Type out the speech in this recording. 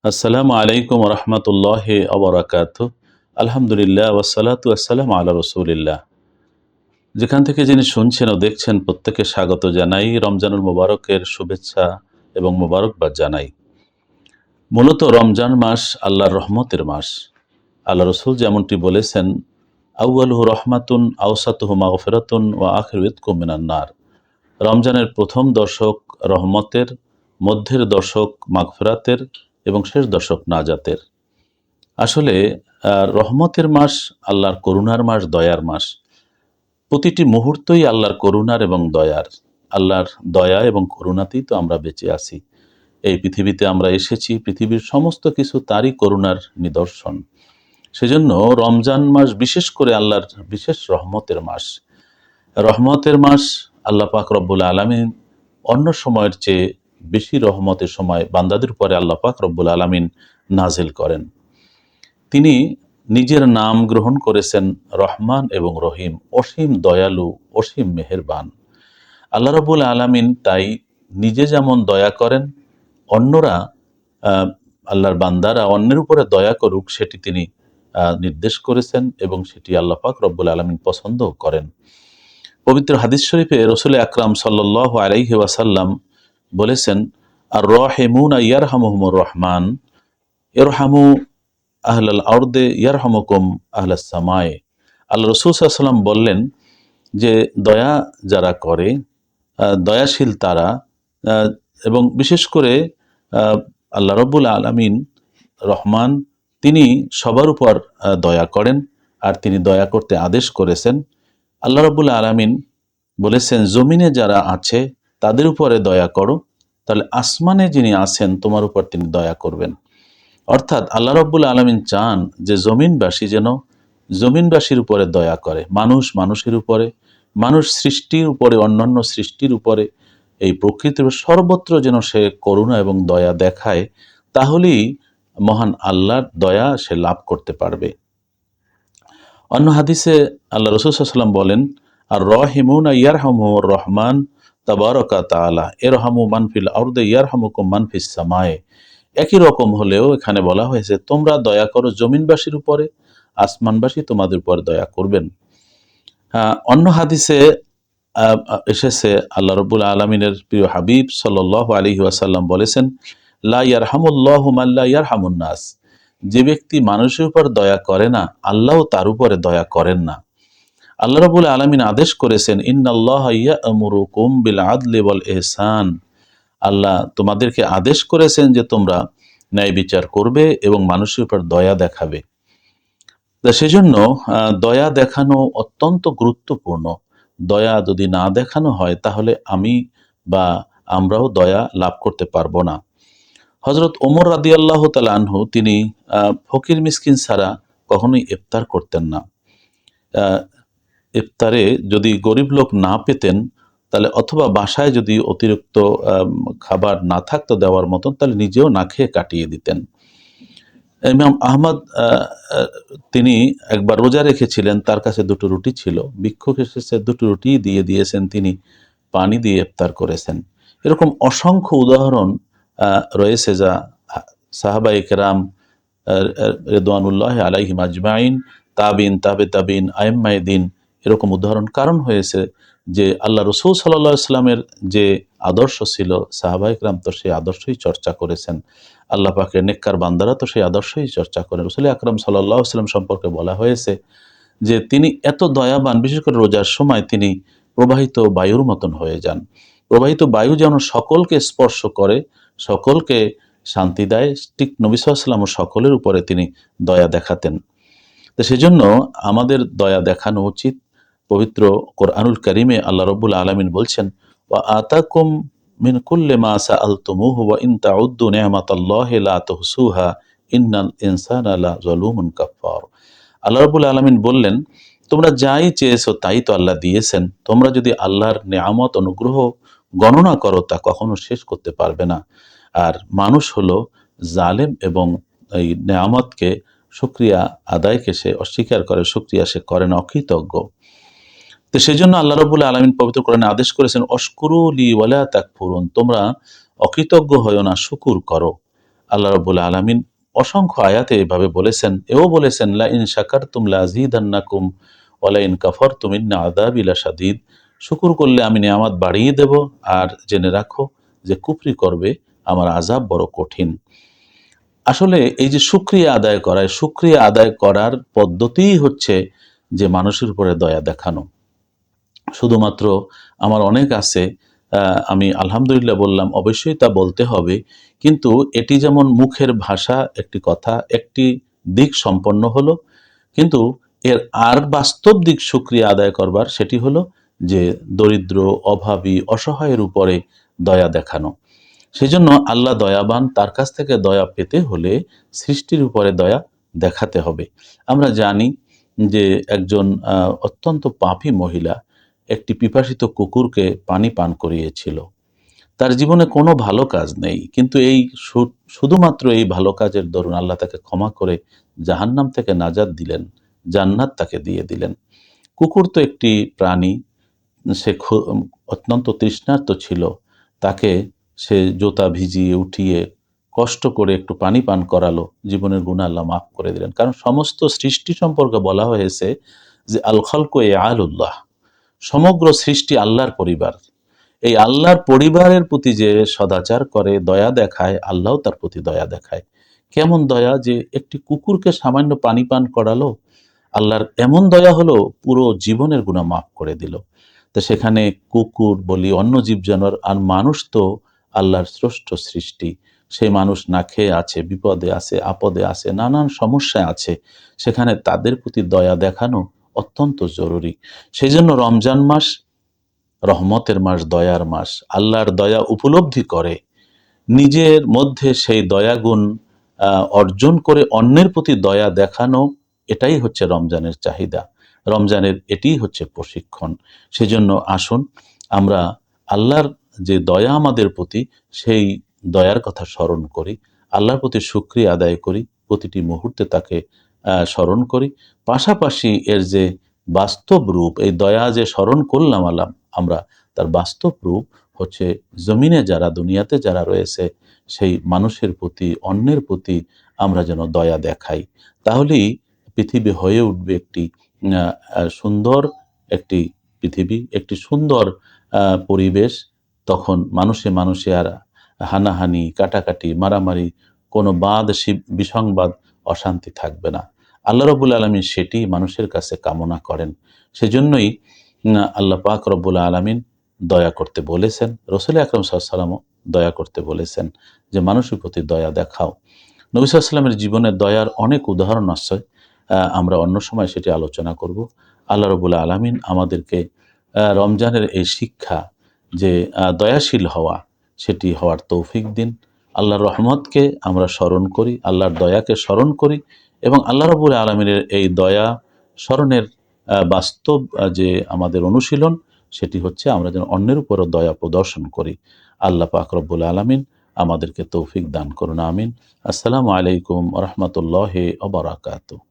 আসসালামু আলাইকুম রহমতুল্লাহি আবরাকাতুহু। আলহামদুলিল্লাহ ওয়াসসালাতু ওয়াসসালামু আলা রাসূলিল্লাহ। যেখান থেকে যিনি শুনছেন ও দেখছেন প্রত্যেকে স্বাগত জানাই, রমজানুল মুবারকের শুভেচ্ছা এবং মোবারকবাদ জানাই। মূলত রমজান মাস আল্লাহর রহমতের মাস। আল্লাহ রসুল যেমনটি বলেছেন, আউয়ালুহু রহমাতুন আওসাতুহু মাগফিরাতুন ওয়া আখিরু ইতকুম মিনান নার। রমজানের প্রথম দশক রহমতের, মধ্যের দশক মাগফিরাতের এবং শেষ দশক নাজাতের। আসলে রহমতের মাস, আল্লাহর করুণার মাস, দয়ার মাস। প্রতিটি মুহূর্তই আল্লাহর করুণার এবং দয়ার। আল্লাহর দয়া এবং করুণাতেই তো আমরা বেঁচে আছি। এই পৃথিবীতে আমরা এসেছি, পৃথিবীর সমস্ত কিছু তারই করুণার নিদর্শন। সেজন্য রমজান মাস বিশেষ করে আল্লাহর বিশেষ রহমতের মাস। রহমতের মাস আল্লাহ পাক রব্বুল আলামিন অন্য সময়ের চেয়ে বেশি রহমতের সময় বান্দাদের উপরে আল্লাহ পাক রব্বুল আলামিন নাজিল করেন। তিনি নিজের নাম গ্রহণ করেছেন রহমান এবং রহিম, অসীম দয়ালু, অসীম মেহেরবান। আল্লাহ রাব্বুল আলামিন তাই নিজে যেমন দয়া করেন, অন্যরা আল্লাহর বান্দারা অন্যের উপরে দয়া করুক সেটি তিনি নির্দেশ করেছেন এবং সেটি আল্লাহ পাক রব্বুল আলামিন পছন্দও করেন। পবিত্র হাদিস শরীফে রাসূল আকরাম সাল্লাল্লাহু আলাইহি ওয়াসাল্লাম বলেছেন, আর রাহিমুনা ইয়ারহামুহুমুর রহমান ইরহামু আহলাল আরদে ইয়ারহামুকুম আহলাস সামায়ে। আল্লাহ রাসূল সাল্লাল্লাহু আলাইহি ওয়াসাল্লাম বললেন যে দয়া যারা করে, দয়াশীল তারা, এবং বিশেষ করে আল্লাহ রাব্বুল আলামিন রহমান, তিনি সবার উপর দয়া করেন আর তিনি দয়া করতে আদেশ করেছেন। আল্লাহ রাব্বুল আলামিন বলেছেন, জমিনে যারা আছে তাদের উপরে দয়া করো, তাহলে আসমানে যিনি আছেন তোমার উপর তিনি দয়া করবেন। অর্থাৎ আল্লাহ রাব্বুল আলামিন চান যে জমিনবাসী যেন জমিনবাসীর উপরে দয়া করে, মানুষ মানুষের উপরে, মানুষ সৃষ্টির উপরে, অন্যান্য সৃষ্টির উপরে, এই প্রকৃতির সর্বত্র যেন সে করুণা এবং দয়া দেখায়। তাহলেই মহান আল্লাহর দয়া সে লাভ করতে পারবে। অন্য হাদিসে আল্লাহ রাসূল সাল্লাল্লাহু আলাইহি ওয়াসাল্লাম বলেন, আর রাহিমুনা ইয়ারহামুহুর রহমান তাবারাকা তাআলা ইরহামু মান ফিল আরদি ইয়ারহামুকুম মান ফিস সামায়ে। একই রকম হলেও এখানে বলা হয়েছে, তোমরা দয়া করো জমিনবাসীর উপরে, আসমানবাসী তোমাদের উপর দয়া করবেন। অন্য হাদিসে এসেছে, আল্লাহ রাব্বুল আলামিনের প্রিয় হাবিব সাল্লাল্লাহু আলাইহি ওয়াসাল্লাম বলেছেন, লা ইয়ারহামুল্লাহু মান লা ইয়ারহামুন নাস। যে ব্যক্তি মানুষের উপর দয়া করে না, আল্লাহও তার উপরে দয়া করেন না। আল্লাহ রাব্বুল আলামিন আদেশ করেছেন, ইন্নাল্লাহা ইয়া'মুরুকুম বিল আদলি ওয়াল ইহসান। আল্লাহ তোমাদেরকে আদেশ করেছেন যে তোমরা ন্যায় বিচার করবে এবং মানুষের উপর দয়া দেখাবে। সেজন্য দয়া দেখানো অত্যন্ত গুরুত্বপূর্ণ। দয়া যদি না দেখানো হয় তাহলে আমি বা আমরাও দয়া লাভ করতে পারবো না। হযরত ওমর রাদিয়াল্লাহু তাআলা আনহু, তিনি ফকির মিসকিন ছাড়া কখনোই ইফতার করতেন না। ইফতারে যদি গরিব লোক না পেতেন, তাহলে অথবা বাসায় যদি অতিরিক্ত খাবার না থাকতো দেওয়ার মতন, তাহলে নিজেও না খেয়ে কাটিয়ে দিতেন। ইমাম আহমদ তিনি একবার রোজা রেখেছিলেন, তার কাছে দুটো রুটি ছিল, ভিক্ষুক এসেছে, দুটো রুটি দিয়ে দিয়েছেন, তিনি পানি দিয়ে ইফতার করেছেন। এরকম অসংখ্য উদাহরণ রয়েছে যা সাহাবায়ে কেরাম রিদওয়ানুল্লাহি আলাইহিম আজমাইন, তাবিন, তাবে তাবিন, আইম্মায়ে দ্বীন, এরকম উদাহরণ কারণ হয়েছে যে আল্লাহ রাসূল সাল্লাল্লাহু আলাইহি ওয়াসাল্লামের যে আদর্শ ছিল, সাহাবায়ে কেরাম তো সেই আদর্শই চর্চা করেছেন। আল্লাহ পাকের নেককার বান্দারা তো সেই আদর্শই চর্চা করেন। রাসূল আকরাম সাল্লাল্লাহু আলাইহি ওয়াসাল্লাম সম্পর্কে বলা হয়েছে যে তিনি এত দয়াবান, বিশেষ করে রোজার সময় তিনি প্রবাহিত বায়ুর মতন হয়ে যান। প্রবাহিত বায়ু যেন সকলকে স্পর্শ করে, সকলকে শান্তি দেয়, ঠিক নবী সাল্লাল্লাহু আলাইহি ওয়াসাল্লাম সকলের উপরে তিনি দয়া দেখাতেন। তো সেজন্য আমাদের দয়া দেখানো উচিত। পবিত্র কোরআনুল কারীমে আল্লাহ রাব্বুল আলামিন বলছেন, ওয়া আতাকুম মিন কুল্লি মা সাআলতুমুহু ওয়া ইন তাউদ্দু নি'মাতাল্লাহি লা তুহসুহা ইন্নাল ইনসানা লাযালুমুন কাফফার। আল্লাহ রাব্বুল আলামিন বললেন, তোমরা যাই চেয়েছো তাই তো আল্লাহ দিয়েছেন। তোমরা যদি আল্লাহর নেয়ামত অনুগ্রহ গণনা করো তা কখনো শেষ করতে পারবে না। আর মানুষ হলো জালেম এবং এই নেয়ামতকে শুকরিয়া আদায়কে সে অস্বীকার করে, শুকরিয়া সে করে না, অকৃতজ্ঞ। তো সেজন্য আল্লাহ রাব্বুল আলামিন পবিত্র কোরআনে আদেশ করেছেন, অশকুরু লি ওয়ালা তাকফুরুন, তোমরা অকৃতজ্ঞ হয়ো না, শুকুর করো। আল্লাহ রাব্বুল আলামিন অসংখ্য আয়াতে এভাবে বলেছেন, এও বলেছেন লা ইন শাকারতুম লাযীদান্নাকুম ওয়া লা ইন কাফারতুম ইন্না আযাবি লাশাদীদ। শুকর করলে আমি নেয়ামত বাড়িয়ে দেব, আর জেনে রাখো যে কুফরি করবে আমার আযাব বড় কঠিন। আসলে এই যে শুকরিয়া আদায় করা, এই শুকরিয়া আদায় করার পদ্ধতিই হচ্ছে যে মানুষের উপরে দয়া দেখানো। শুধুমাত্র আমার অনেক আছে, আমি আলহামদুলিল্লাহ বললাম, অবশ্যই তা বলতে হবে, কিন্তু এটি যেমন মুখের ভাষা, একটি কথা, একটি দিক সম্পন্ন হলো, কিন্তু এর আর বাস্তব দিক শুকরিয়া আদায় করবার সেটি হলো যে দরিদ্র, অভাবী, অসহায়ের উপরে দয়া দেখানো। সেজন্য আল্লাহ দয়াবান, তার কাছ থেকে দয়া পেতে হলে সৃষ্টির উপরে দয়া দেখাতে হবে। আমরা জানি যে একজন অত্যন্ত পাপী মহিলা একটি পিপাসিত কুকুরকে পানি পান করিয়েছিল। তার জীবনে কোনো ভালো কাজ নেই, কিন্তু এই শুধুমাত্র এই ভালো কাজের দরুন আল্লাহ তাকে ক্ষমা করে জাহান্নাম থেকে নাজাত দিলেন, জান্নাত তাকে দিয়ে দিলেন। কুকুর তো একটি প্রাণী, সে অত্যন্ত তৃষ্ণার্ত ছিল। তাকে সে জোতা ভিজিয়ে উঠিয়ে কষ্ট করে একটু পানি পান করালো, জীবনের গুনাহ আল্লাহ মাফ করে দিলেন। কারণ সমস্ত সৃষ্টি সম্পর্কে বলা হয়েছে যে আল খালকু ইয়ালুল্লাহ, সমগ্র সৃষ্টি আল্লাহর পরিবার। এই আল্লাহর পরিবারের প্রতি যে সদাচার করে, দয়া দেখায়, আল্লাহও তার প্রতি দয়া দেখায়। কেমন দয়া, যে একটি কুকুরকে সামান্য পানি পান করালো, আল্লাহর এমন দয়া হলো পুরো জীবনের গুনাহ মাফ করে দিল। তো সেখানে কুকুর বলি, অন্য জীব জানোয়ার, আর মানুষ তো আল্লাহর শ্রেষ্ঠ সৃষ্টি। সেই মানুষ না খেয়ে আছে, বিপদে আছে, আপদে আছে, নানান সমস্যায় আছে, সেখানে তাদের প্রতি দয়া দেখানো অত্যন্ত জরুরি। সেই জন্য রমজান মাস রহমতের মাস, দয়ার মাস। আল্লাহর দয়া উপলব্ধি করে নিজের মধ্যে সেই দয়াগুণ অর্জন করে অন্যের প্রতি দয়া দেখানো, এটাই হচ্ছে রমজানের চাহিদা, রমজানের এটিই হচ্ছে প্রশিক্ষণ। সেজন্য আসুন আমরা আল্লাহর যে দয়া আমাদের প্রতি, সেই দয়ার কথা স্মরণ করি, আল্লাহর প্রতি শুকরিয়া আদায় করি, প্রতিটি মুহূর্তে তাকে স্মরণ করি। পাশাপাশি এর যে বাস্তব রূপ, এই দয়া যে স্মরণ করলাম আমরা, তার বাস্তব রূপ হচ্ছে জমিনে যারা, দুনিয়াতে যারা রয়েছে, সেই মানুষের প্রতি, অন্যের প্রতি আমরা যেন দয়া দেখাই। তাহলেই পৃথিবী হয়ে উঠবে একটি সুন্দর একটি পৃথিবী, একটি সুন্দর পরিবেশ। তখন মানুষে মানুষে আর হানাহানি, কাটাকাটি, মারামারি, কোনো বিসংবাদ, অশান্তি থাকবে না। আল্লাহ রব্বুল আলামিন সেটি মানুষের কাছে কামনা করেন। সেজন্যই আল্লাহ পাক রব্বুল আলামিন দয়া করতে বলেছেন, রসুল আকরাম সাল্লাল্লাহু আলাইহি ওয়াসাল্লামও দয়া করতে বলেছেন যে মানুষের প্রতি দয়া দেখাও। নবী সাল্লাল্লাহু আলাইহি ওয়াসাল্লামের জীবনে দয়ার অনেক উদাহরণ আছে, আমরা অন্য সময় সেটি আলোচনা করব। আল্লাহ রব্বুল আলামিন আমাদেরকে রমজানের এই শিক্ষা, যে দয়াশীল হওয়া, সেটি হওয়ার তৌফিক দিন। আল্লাহর রহমতকে আমরা স্মরণ করি, আল্লাহর দয়াকে স্মরণ করি, এবং আল্লাহ রব্বুল আলামিনের এই দয়া স্মরণের বাস্তব যে আমাদের অনুশীলন, সেটি হচ্ছে আমরা যেন অন্যের উপরও দয়া প্রদর্শন করি। আল্লাহ পাক রব্বুল আলামিন আমাদেরকে তৌফিক দান করুন, আমিন। আসসালামু আলাইকুম ওয়া রাহমাতুল্লাহি ওয়া বারাকাতুহু।